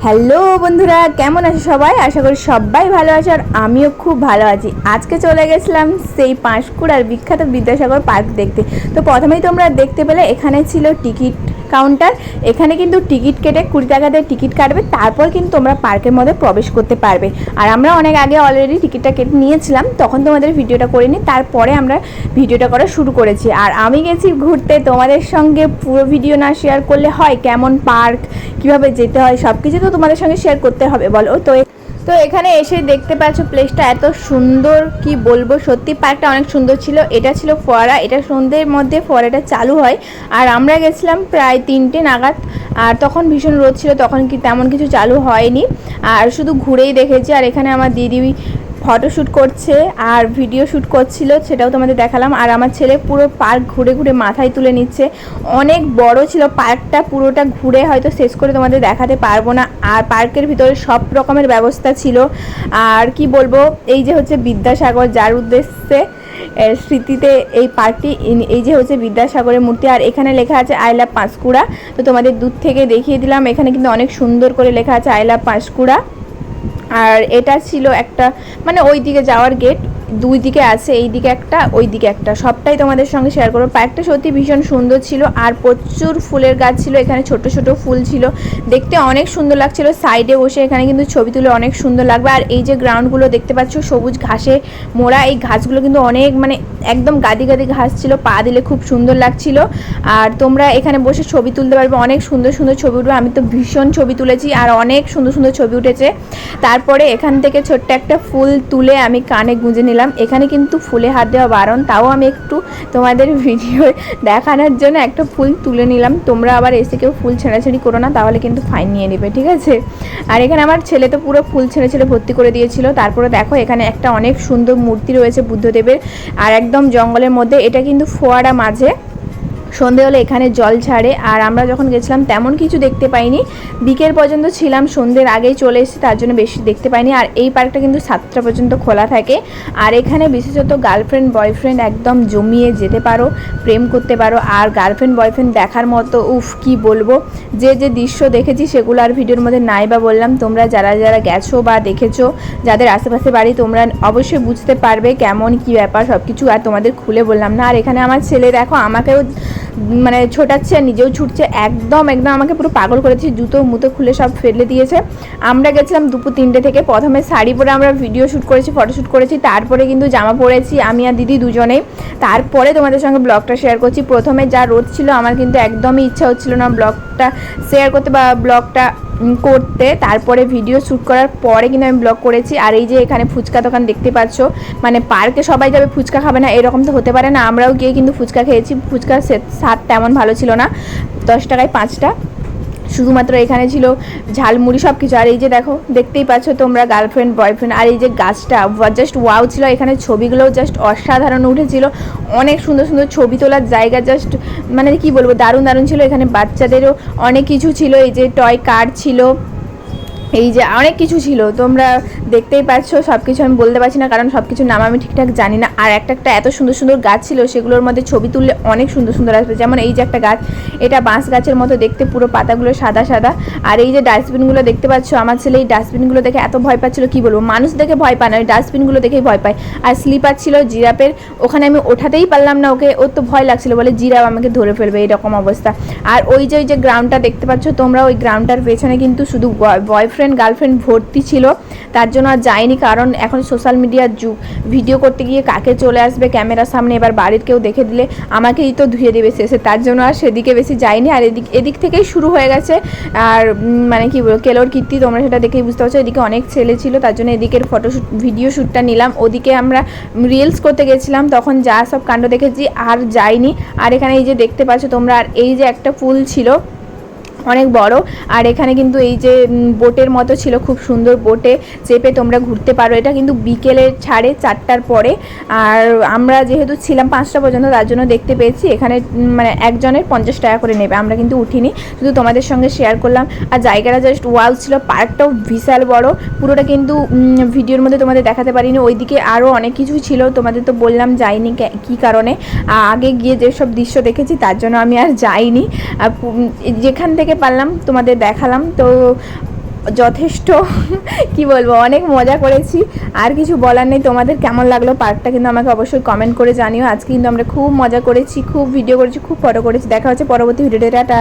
Hello বন্ধুরা, কেমন আছো সবাই? আশা করি সবাই ভালো আছো আর আমিও খুব ভালো আছি। আজকে চলে গেছিলাম সেই পাঁশকুড়ার বিখ্যাত বিদ্যাসাগর পার্ক দেখতে। তো প্রথমেই তোমরা দেখতে পেলে এখানে ছিল টিকিট কাউন্টার। এখানে কিন্তু টিকিট কেটে 20 টাকা দিয়ে টিকিট কাটবে, তারপর কিন্তু তোমরা পার্কের মধ্যে প্রবেশ করতে পারবে। আর আমরা অনেক আগে অলরেডি টিকিটটা কেটে নিয়েছিলাম, তখন তোমাদের ভিডিওটা করিনি, তারপরে আমরা ভিডিওটা করা শুরু করেছি। আর আমি গেছি ঘুরতে, তোমাদের সঙ্গে পুরো ভিডিও না শেয়ার করলে হয়? কেমন পার্ক, কিভাবে যেতে হয়, সব কিছু তো তোমাদের সঙ্গে শেয়ার করতে হবে বলো। তো এখানে এসে দেখতে পাচ্ছ প্লেসটা এত সুন্দর, কি বলবো, সত্যি পার্কটা অনেক সুন্দর ছিল। এটা ছিল ফোয়ারা, এটা সন্ধ্যের মধ্যে ফোয়ারাটা চালু হয়। আর আমরা গেছিলাম প্রায় 3টে নাগাদ, আর তখন ভীষণ রোদ ছিল, তখন কি তেমন কিছু চালু হয়নি, আর শুধু ঘুরেই দেখেছি। আর এখানে আমার দিদি ফটোশ্যুট করছে আর ভিডিও শ্যুট করছিল, সেটাও তোমাদের দেখালাম। আর আমার ছেলে পুরো পার্ক ঘুরে ঘুরে মাথায় তুলে নিচ্ছে। অনেক বড় ছিল পার্কটা, পুরোটা ঘুরে হয়তো শেষ করে তোমাদের দেখাতে পারবো না। আর পার্কের ভিতরে সব রকমের ব্যবস্থা ছিল। আর কি বলবো, এই যে হচ্ছে বিদ্যাসাগর, যার উদ্দেশ্যে স্মৃতিতে এই পার্কটি, এই যে হচ্ছে বিদ্যাসাগরের মূর্তি। আর এখানে লেখা আছে আই লাভ পাঁশকুড়া। তো তোমাদের দূর থেকে দেখিয়ে দিলাম, এখানে কিন্তু অনেক সুন্দর করে লেখা আছে আই লাভ পাঁশকুড়া। আর এটা ছিল একটা, মানে ওই দিকে যাওয়ার গেট, দুই দিকে আছে, এই দিকে একটা ওই দিকে একটা, সবটাই তোমাদের সঙ্গে শেয়ার করবো। পার্কটা সত্যি ভীষণ সুন্দর ছিল। আর প্রচুর ফুলের গাছ ছিল, এখানে ছোট ছোট ফুল ছিল, দেখতে অনেক সুন্দর লাগছিল। সাইডে বসে এখানে কিন্তু ছবি তুলে অনেক সুন্দর লাগবে। আর এই যে গ্রাউন্ডগুলো দেখতে পাচ্ছ সবুজ ঘাসে মোড়া, এই ঘাসগুলো কিন্তু অনেক, মানে একদম গাদি গাদি ঘাস ছিল, পা দিলে খুব সুন্দর লাগছিল। আর তোমরা এখানে বসে ছবি তুলতে পারবে, অনেক সুন্দর সুন্দর ছবি উঠবে। আমি তো ভীষণ ছবি তুলেছি আর অনেক সুন্দর সুন্দর ছবি উঠেছে। তারপরে এখান থেকে ছোট্ট একটা ফুল তুলে আমি কানে গুঁজে নিলাম। এখানে কিন্তু ফুলে হাত দেওয়া বারণ, তাও আমি একটু তোমাদের ভিডিও দেখানোর জন্য একটা ফুল তুলে নিলাম। তোমরা আবার এসে কেউ ফুল ছেঁড়াছেঁড়ি করো না, তাহলে কিন্তু ফাইন নিয়ে নেবে, ঠিক আছে? আর এখানে আমার ছেলে তো পুরো ফুল ছেড়ে ছেড়ে ভর্তি করে দিয়েছিল। তারপরে দেখো এখানে একটা অনেক সুন্দর মূর্তি রয়েছে বুদ্ধদেবের, আর একদম জঙ্গলের মধ্যে। এটা কিন্তু ফোয়ারা মাঝে, সন্ধে হলে এখানে জল ছাড়ে। আর আমরা যখন গেছিলাম তেমন কিছু দেখতে পাইনি, বিকেল পর্যন্ত ছিলাম, সন্ধ্যের আগেই চলে এসেছি, তার জন্য বেশি দেখতে পাইনি। আর এই পার্কটা কিন্তু 7টা পর্যন্ত খোলা থাকে। আর এখানে বিশেষত গার্লফ্রেন্ড বয়ফ্রেন্ড একদম জমিয়ে যেতে পারো, প্রেম করতে পারো। আর গার্লফ্রেন্ড বয়ফ্রেন্ড দেখার মতো, উফ কি বলবো, যে যে দৃশ্য দেখেছি সেগুলো আর ভিডিওর মধ্যে নাই বা বললাম। তোমরা যারা যারা গেছো বা দেখেছো, যাদের আশেপাশে বাড়ি, তোমরা অবশ্যই বুঝতে পারবে কেমন কি ব্যাপার সব কিছু। আর তোমাদের খুলে বললাম না। আর এখানে আমার ছেলে দেখো আমাকেও মানে ছোটাচ্ছে আর নিজেও ছুটছে, একদম একদম আমাকে পুরো পাগল করেছে, জুতো মুতো খুলে সব ফেলে দিয়েছে। আমরা গেছিলাম দুপুর 3টে থেকে। প্রথমে শাড়ি পরে আমরা ভিডিও শ্যুট করেছি, ফটোশ্যুট করেছি, তারপরে কিন্তু জামা পরেছি আমি আর দিদি দুজনেই। তারপরে তোমাদের সঙ্গে ব্লগটা শেয়ার করছি। প্রথমে যা রোদ ছিল, আমার কিন্তু একদমই ইচ্ছা হচ্ছিল না ব্লগটা শেয়ার করতে বা ব্লগটা করতে। তারপরে ভিডিও শ্যুট করার পরে কিন্তু আমি ব্লগ করেছি। আর এই যে এখানে ফুচকা দোকান দেখতে পাচ্ছ, মানে পার্কে সবাই যাবে ফুচকা খাবে না এরকম তো হতে পারে না। আমরাও গিয়ে কিন্তু ফুচকা খেয়েছি, ফুচকার স্বাদ তেমন ভালো ছিল না, 10 টাকায় 5টা, শুধুমাত্র এখানে ছিল ঝালমুড়ি সব কিছু। আর এই যে দেখো, দেখতেই পাচ্ছ তোমরা গার্লফ্রেন্ড বয়ফ্রেন্ড। আর এই যে গাছটা জাস্ট ওয়াও ছিল, এখানে ছবিগুলোও জাস্ট অসাধারণ উঠেছিল, অনেক সুন্দর সুন্দর ছবি তোলার জায়গা, জাস্ট মানে কি বলবো, দারুণ দারুণ ছিল। এখানে বাচ্চাদেরও অনেক কিছু ছিল, এই যে টয় কার ছিল, এই যে অনেক কিছু ছিল, তোমরা দেখতেই পাচ্ছ। সব কিছু আমি বলতে পারছি না, কারণ সব কিছুর নাম আমি ঠিকঠাক জানি না। আর একটা একটা এত সুন্দর সুন্দর গাছ ছিল, সেগুলোর মধ্যে ছবি তুললে অনেক সুন্দর সুন্দর আসবে। যেমন এই যে একটা গাছ, এটা বাঁশ গাছের মতো দেখতে, পুরো পাতাগুলো সাদা সাদা। আর এই যে ডাস্টবিনগুলো দেখতে পাচ্ছ, আমার ছেলে এই ডাস্টবিনগুলো দেখে এত ভয় পাচ্ছিল, কি বলবো, মানুষ দেখে ভয় পায় না, ওই ডাস্টবিনগুলো দেখেই ভয় পায়। আর স্লিপার ছিল জিরাফের, ওখানে আমি ওঠাতেই পারলাম না ওকে, ওর তো ভয় লাগছিল, বলে জিরাফ আমাকে ধরে ফেলবে, এইরকম অবস্থা। আর ওই যে গ্রাউন্ডটা দেখতে পাচ্ছ তোমরা, ওই গ্রাউন্ডটার পেছনে কিন্তু শুধু বয়ফ্রেন্ড গার্লফ্রেন্ড ভর্তি ছিল। তার জন্য আর যাইনি, কারণ এখন সোশ্যাল মিডিয়ার যুগ, ভিডিও করতে গিয়ে কাকে চলে আসবে ক্যামেরার সামনে, এবার বাড়ির কেউ দেখে দিলে আমাকেই তো ধুয়ে দেবে শেষে, তার জন্য আর সেদিকে বেশি যাইনি। আর এদিক থেকেই শুরু হয়ে গেছে। আর মানে কি বলবো, কেলোর কীর্তি, তোমরা সেটা দেখেই বুঝতে পারছো। এদিকে অনেক ছেলে ছিল, তার জন্য এদিকের ফটোশ্যুট ভিডিও শ্যুটটা নিলাম। ওদিকে আমরা রিলস করতে গেছিলাম, তখন যা সব কাণ্ড দেখেছি আর যাইনি। আর এখানে এই যে দেখতে পাচ্ছ তোমরা, আর এই যে একটা পুল ছিল অনেক বড়। আর এখানে কিন্তু এই যে বোটের মতো ছিল, খুব সুন্দর, বোটে চেপে তোমরা ঘুরতে পারো। এটা কিন্তু বিকেলে ছাড়ে 4টার পরে। আর আমরা যেহেতু ছিলাম 5টা পর্যন্ত, তার জন্য দেখতে পেয়েছি এখানে মানে একজনের 50 টাকা করে নেবে। আমরা কিন্তু উঠিনি, শুধু তোমাদের সঙ্গে শেয়ার করলাম। আর জায়গাটা জাস্ট ওয়াও ছিল, পার্কটাও বিশাল বড়, পুরোটা কিন্তু ভিডিওর মধ্যে তোমাদের দেখাতে পারিনি। ওইদিকে আরও অনেক কিছু ছিল, তোমাদের তো বললাম যাইনি কী কারণে, আগে গিয়ে যেসব দৃশ্য দেখেছি তার জন্য আমি আর যাইনি। আর যেখান থেকে পারলাম তোমাদের দেখালাম। তো যথেষ্ট কি বলবো, অনেক মজা করেছি। আর কিছু বলার নেই। তোমাদের কেমন লাগলো পার্কটা কিন্তু আমাকে অবশ্যই কমেন্ট করে জানিও। আজকে কিন্তু আমরা খুব মজা করেছি, খুব ভিডিও করেছি, খুব ফটো করেছি। দেখা হচ্ছে পরবর্তী ভিডিওতে। টাটা।